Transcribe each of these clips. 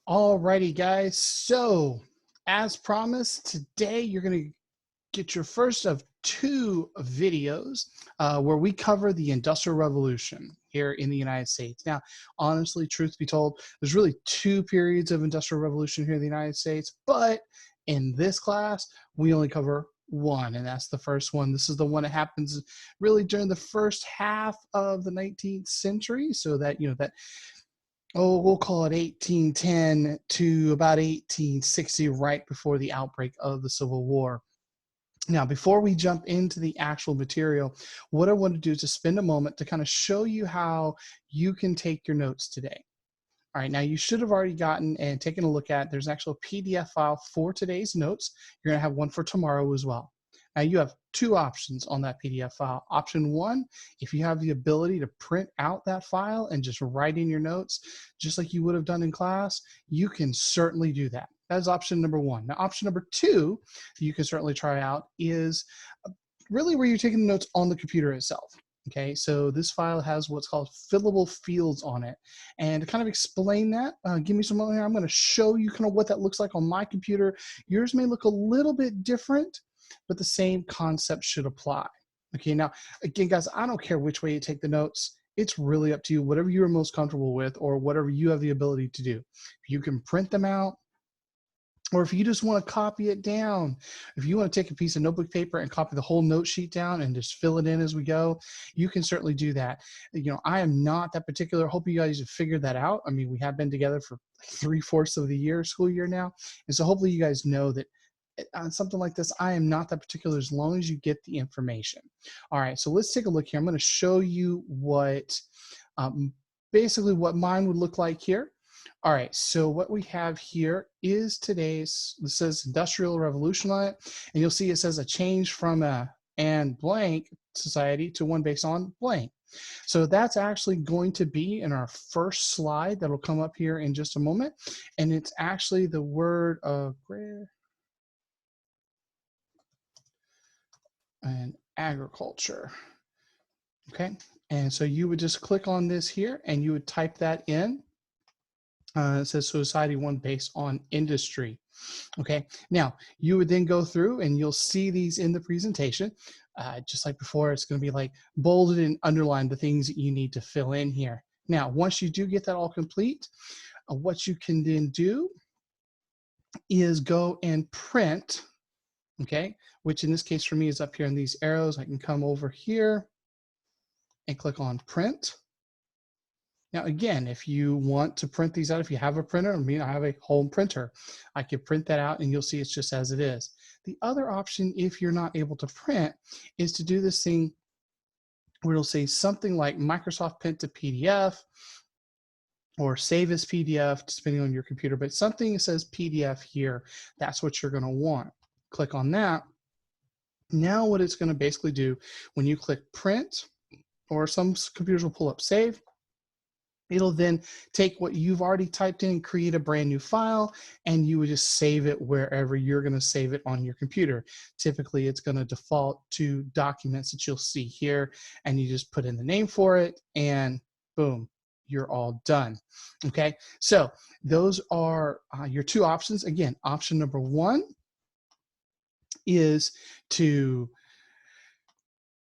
Alrighty, guys. So, as promised, today you're going to get your first of two videos where we cover the Industrial Revolution here in the United States. Now, honestly, truth be told, there's really two periods of Industrial Revolution here in the United States, but in this class, we only cover one, and that's the first one. This is the one that happens really during the first half of the 19th century, so that, that we'll call it 1810 to about 1860, right before the outbreak of the Civil War. Now, before we jump into the actual material, what I want to do is to spend a moment to kind of show you how you can take your notes today. All right, now you should have already gotten and taken a look at, there's an actual PDF file for today's notes. You're going to have one for tomorrow as well. Now you have two options on that PDF file. Option one, if you have the ability to print out that file and just write in your notes, just like you would have done in class, you can certainly do that. That's option number one. Now, option number two, you can certainly try out is really where you're taking the notes on the computer itself. Okay, so this file has what's called fillable fields on it. And to kind of explain that, give me some moment here. I'm going to show you kind of what that looks like on my computer. Yours may look a little bit different, but the same concept should apply. Okay, now, again, guys, I don't care which way you take the notes. It's really up to you, whatever you're most comfortable with or whatever you have the ability to do. You can print them out, or if you just want to copy it down, if you want to take a piece of notebook paper and copy the whole note sheet down and just fill it in as we go, you can certainly do that. I am not that particular. Hope you guys have figured that out. I mean, we have been together for 3/4 of the year, school year now. And so hopefully you guys know that on something like this, I am not that particular as long as you get the information. All right, so let's take a look here. I'm going to show you what basically what mine would look like here. All right, so what we have here is this says Industrial Revolution on it, and you'll see it says a change from a and blank society to one based on blank. So that's actually going to be in our first slide that'll come up here in just a moment, and it's actually the word of and agriculture. Okay, and so you would just click on this here and you would type that in. It says society one based on industry. Okay, now you would then go through and you'll see these in the presentation. Just like before, it's going to be like bolded and underlined the things that you need to fill in here. Now, once you do get that all complete, what you can then do is go and print, okay, which in this case for me is up here in these arrows. I can come over here and click on print. Now, again, if you want to print these out, if you have a printer, I have a home printer, I can print that out and you'll see it's just as it is. The other option, if you're not able to print, is to do this thing where it'll say something like Microsoft Print to PDF or save as PDF, depending on your computer, but something that says PDF here, that's what you're going to want. Click on that. Now what it's going to basically do when you click print, or some computers will pull up save, it'll then take what you've already typed in and create a brand new file, and you would just save it wherever you're going to save it on your computer. Typically, it's going to default to documents that you'll see here, and you just put in the name for it, and boom, you're all done. Okay, so those are your two options. Again, option number one is to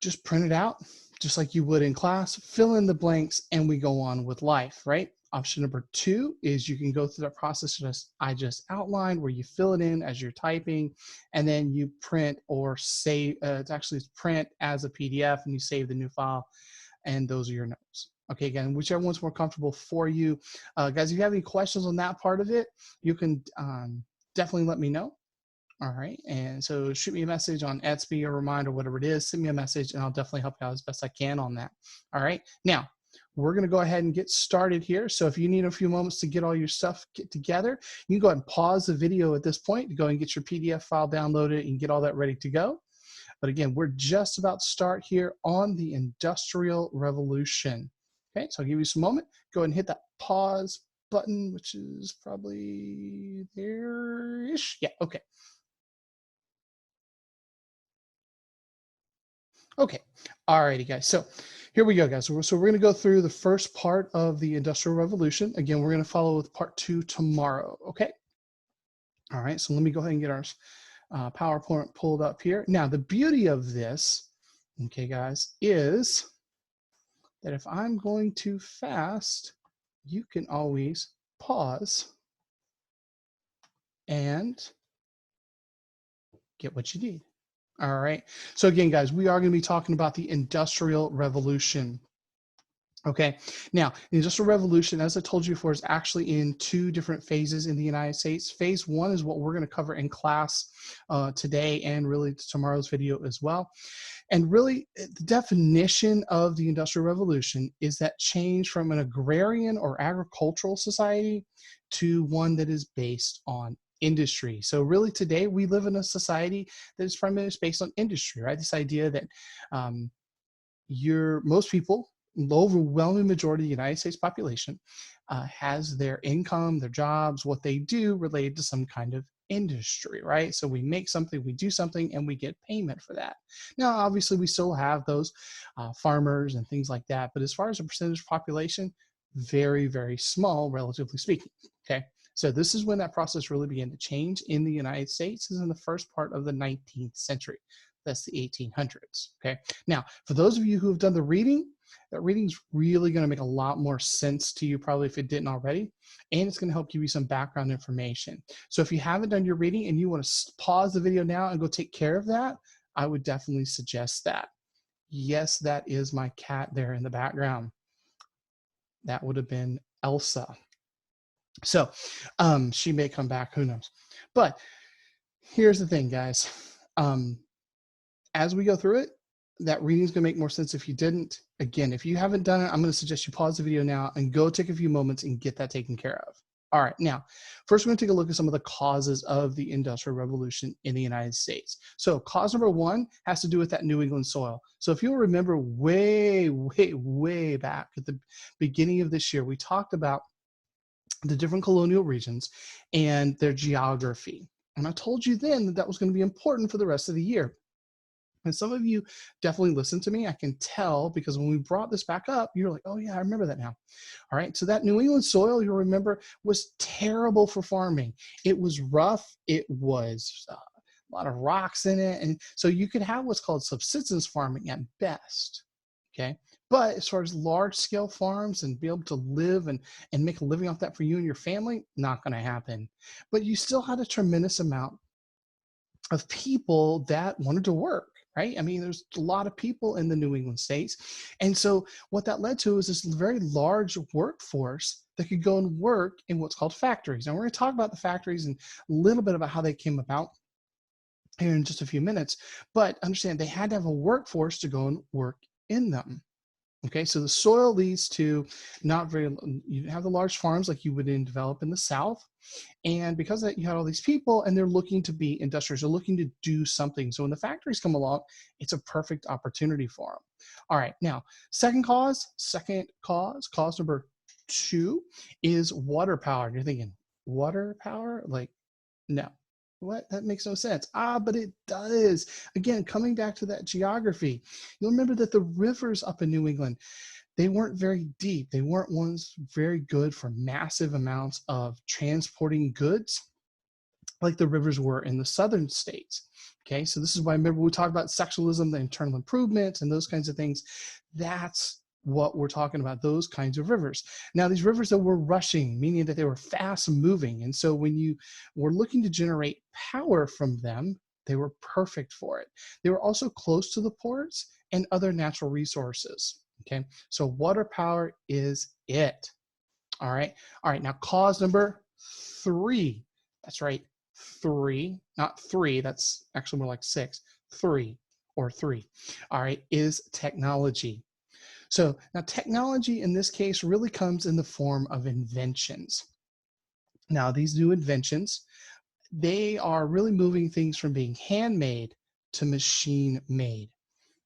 just print it out just like you would in class, fill in the blanks, and we go on with life, right? Option number two is you can go through that process I just outlined, where you fill it in as you're typing, and then you print or save, it's actually print as a PDF, and you save the new file, and those are your notes. Okay, again, whichever one's more comfortable for you. Guys, if you have any questions on that part of it, you can definitely let me know. All right, and so shoot me a message on Etsy or Remind or whatever it is. Send me a message and I'll definitely help you out as best I can on that. All right, now we're going to go ahead and get started here. So if you need a few moments to get all your stuff together, you can go ahead and pause the video at this point to go and get your PDF file downloaded and get all that ready to go. But again, we're just about to start here on the Industrial Revolution. Okay, so I'll give you some moment. Go ahead and hit that pause button, which is probably there-ish. Yeah, okay. Okay, alrighty guys, so here we go, guys. So we're going to go through the first part of the Industrial Revolution. Again, we're going to follow with part 2 tomorrow. Okay. All right. So let me go ahead and get our PowerPoint pulled up here. Now, the beauty of this, okay, guys, is that if I'm going too fast, you can always pause and get what you need. All right. So again, guys, we are going to be talking about the Industrial Revolution. Okay. Now, the Industrial Revolution, as I told you before, is actually in 2 different phases in the United States. Phase 1 is what we're going to cover in class today and really tomorrow's video as well. And really, the definition of the Industrial Revolution is that change from an agrarian or agricultural society to one that is based on industry. So really today we live in a society that is primarily based on industry, right? This idea that most people, the overwhelming majority of the United States population has their income, their jobs, what they do related to some kind of industry, right? So we make something, we do something, and we get payment for that. Now, obviously, we still have those farmers and things like that, but as far as a percentage of population, very, very small, relatively speaking, okay? So this is when that process really began to change in the United States, is in the first part of the 19th century. That's the 1800s, okay? Now, for those of you who have done the reading, that reading's really going to make a lot more sense to you probably if it didn't already, and it's going to help give you some background information. So if you haven't done your reading and you want to pause the video now and go take care of that, I would definitely suggest that. Yes, that is my cat there in the background. That would have been Elsa. So she may come back, who knows. But here's the thing, guys. As we go through it, that reading is going to make more sense if you didn't. Again, if you haven't done it, I'm going to suggest you pause the video now and go take a few moments and get that taken care of. All right, now, first we're going to take a look at some of the causes of the Industrial Revolution in the United States. So cause number 1 has to do with that New England soil. So if you'll remember way back at the beginning of this year, we talked about the different colonial regions and their geography. And I told you then that that was going to be important for the rest of the year. And some of you definitely listened to me. I can tell because when we brought this back up, you're like, oh yeah, I remember that now. All right. So that New England soil, you'll remember, was terrible for farming. It was rough. It was a lot of rocks in it. And so you could have what's called subsistence farming at best. Okay. But as far as large scale farms and be able to live and make a living off that for you and your family, not going to happen. But you still had a tremendous amount of people that wanted to work. Right? I mean, there's a lot of people in the New England states. And so what that led to is this very large workforce that could go and work in what's called factories. Now we're going to talk about the factories and a little bit about how they came about here in just a few minutes, but understand they had to have a workforce to go and work in them. Okay, so the soil leads to you have the large farms like you would develop in the South. And because of that, you had all these people and they're looking to be industrious, they're looking to do something. So when the factories come along, it's a perfect opportunity for them. All right, now, cause number 2 is water power. You're thinking, water power? Like, no. What? That makes no sense. But it does. Again, coming back to that geography, you'll remember that the rivers up in New England, they weren't very deep. They weren't ones very good for massive amounts of transporting goods like the rivers were in the southern states. Okay, so this is why, remember, we talked about sectionalism, the internal improvements, and those kinds of things. That's what we're talking about, those kinds of rivers. Now, these rivers that were rushing, meaning that they were fast moving. And so when you were looking to generate power from them, they were perfect for it. They were also close to the ports and other natural resources. Okay, so water power is it. All right. All right. Now, cause number 3. That's right. 3, not 3. That's actually more like 6. 3 or 3. All right. Is technology. So now technology in this case really comes in the form of inventions. Now, these new inventions, they are really moving things from being handmade to machine made.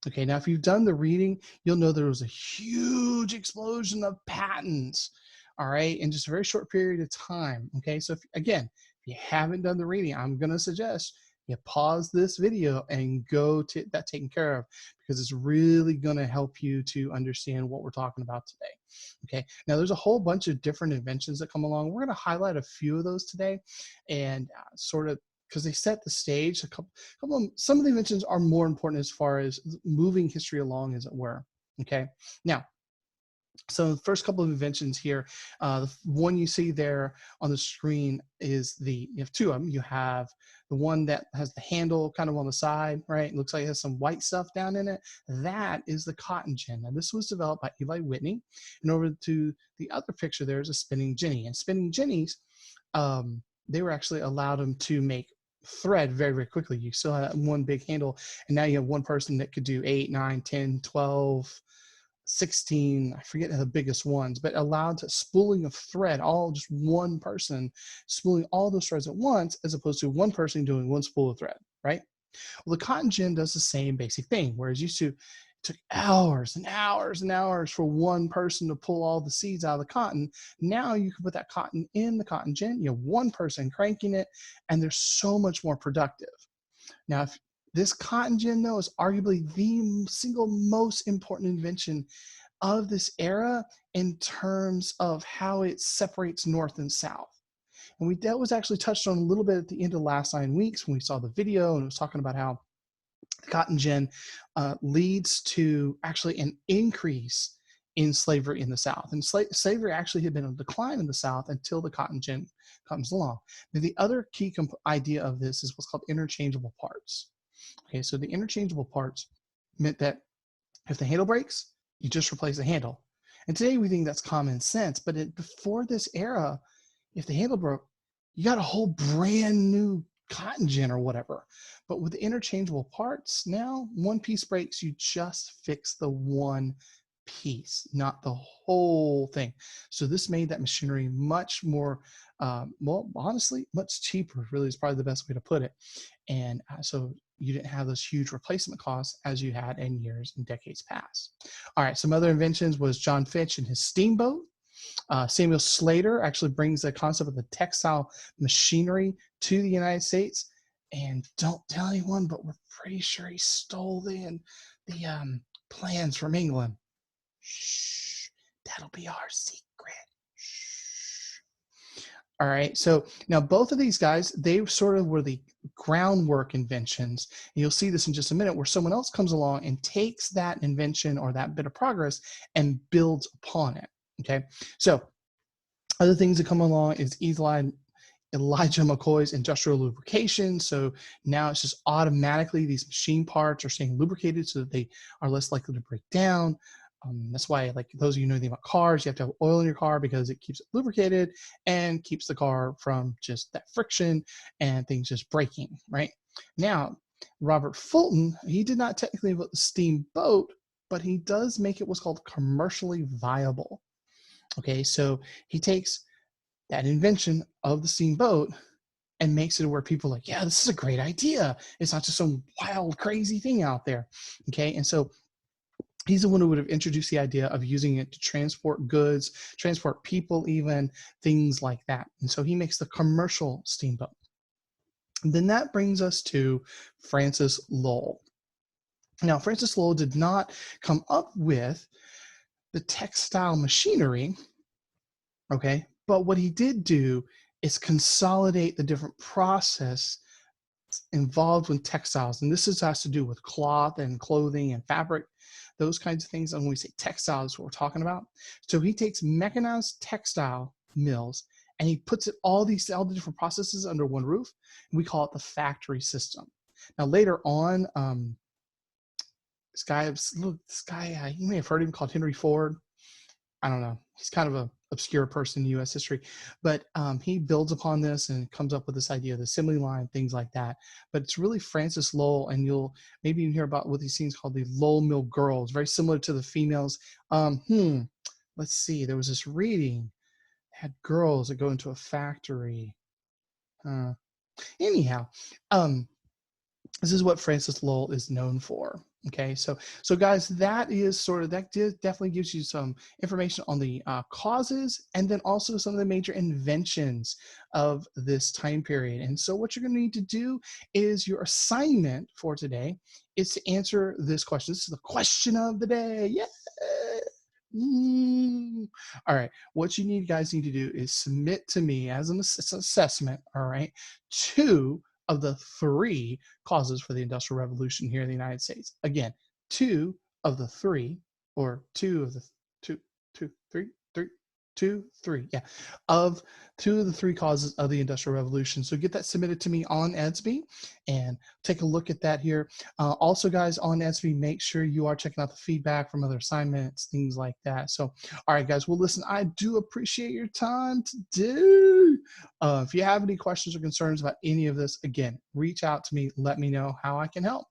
Okay, now if you've done the reading, you'll know there was a huge explosion of patents, all right, in just a very short period of time. Okay, so again, if you haven't done the reading, I'm going to suggest you pause this video and go to that taken care of, because it's really going to help you to understand what we're talking about today. Okay, now there's a whole bunch of different inventions that come along. We're going to highlight a few of those today, and sort of because they set the stage. Some of the inventions are more important as far as moving history along, as it were. Okay, now, so the first couple of inventions here, the one you see there on the screen is you have two of them. You have the one that has the handle kind of on the side, right? It looks like it has some white stuff down in it. That is the cotton gin. Now this was developed by Eli Whitney. And over to the other picture, there's a spinning jenny. And spinning jennies, they were actually allowed them to make thread very, very quickly. You still have one big handle, and now you have one person that could do 8, 9, 10, 12, 16, I forget the biggest ones, but allowed to spooling of thread, all just one person spooling all those threads at once, as opposed to one person doing one spool of thread, right? Well, the cotton gin does the same basic thing, whereas used to it took hours and hours and hours for one person to pull all the seeds out of the cotton. Now you can put that cotton in the cotton gin, you have one person cranking it, and they're so much more productive. Now, if this cotton gin, though, is arguably the single most important invention of this era in terms of how it separates North and South. And that was actually touched on a little bit at the end of the last 9 weeks when we saw the video, and it was talking about how the cotton gin leads to actually an increase in slavery in the South. And slavery actually had been on decline in the South until the cotton gin comes along. Now, the other key idea of this is what's called interchangeable parts. Okay, so the interchangeable parts meant that if the handle breaks, you just replace the handle. And today we think that's common sense, but before this era, if the handle broke, you got a whole brand new cotton gin or whatever. But with the interchangeable parts, now one piece breaks, you just fix the one piece, not the whole thing. So this made that machinery much more, well, honestly, much cheaper, really is probably the best way to put it. And so you didn't have those huge replacement costs as you had in years and decades past. All right, some other inventions was John Fitch and his steamboat. Samuel Slater actually brings the concept of the textile machinery to the United States. And don't tell anyone, but we're pretty sure he stole the plans from England. Shh, that'll be our secret. Shh. All right, so now both of these guys, they sort of were the groundwork inventions. And you'll see this in just a minute, where someone else comes along and takes that invention or that bit of progress and builds upon it. Okay, so other things that come along is Elijah McCoy's industrial lubrication. So now it's just automatically these machine parts are staying lubricated so that they are less likely to break down. That's why, like, those of you who know anything about cars, you have to have oil in your car because it keeps it lubricated and keeps the car from just that friction and things just breaking, right? Now, Robert Fulton, he did not technically invent the steamboat, but he does make it what's called commercially viable. Okay, so he takes that invention of the steamboat and makes it where people are like, yeah, this is a great idea. It's not just some wild, crazy thing out there. Okay, and so he's the one who would have introduced the idea of using it to transport goods, transport people, even things like that. And so he makes the commercial steamboat. And then that brings us to Francis Lowell. Now, Francis Lowell did not come up with the textile machinery, okay, but what he did do is consolidate the different process involved with textiles. And this has to do with cloth and clothing and fabric, those kinds of things. And when we say textiles, what we're talking about. So he takes mechanized textile mills and he puts all the different processes under one roof. And we call it the factory system. Now, later on, this guy, you may have heard him, called Henry Ford. I don't know. He's kind of an obscure person in U.S. history, but he builds upon this and comes up with this idea of the assembly line, things like that. But it's really Francis Lowell, and you'll maybe even hear about what these things called the Lowell Mill Girls, very similar to the females. Let's see. There was this reading that had girls that go into a factory. Anyhow, this is what Francis Lowell is known for. Okay, so guys, that is sort of definitely gives you some information on the causes, and then also some of the major inventions of this time period. And so what you're going to need to do is your assignment for today is to answer this question. This is the question of the day. Yeah. All right. What you guys need to do is submit to me as an assessment. All right, two of the three causes for the Industrial Revolution here in the United States. Again, two of the three, or two of the two, two, three, three, two, three, yeah, of two of the three causes of the Industrial Revolution. So get that submitted to me on Edsby and take a look at that here. Also, guys, on Edsby, make sure you are checking out the feedback from other assignments, things like that. So, all right, guys, well, listen, I do appreciate your time today. If you have any questions or concerns about any of this, again, reach out to me. Let me know how I can help.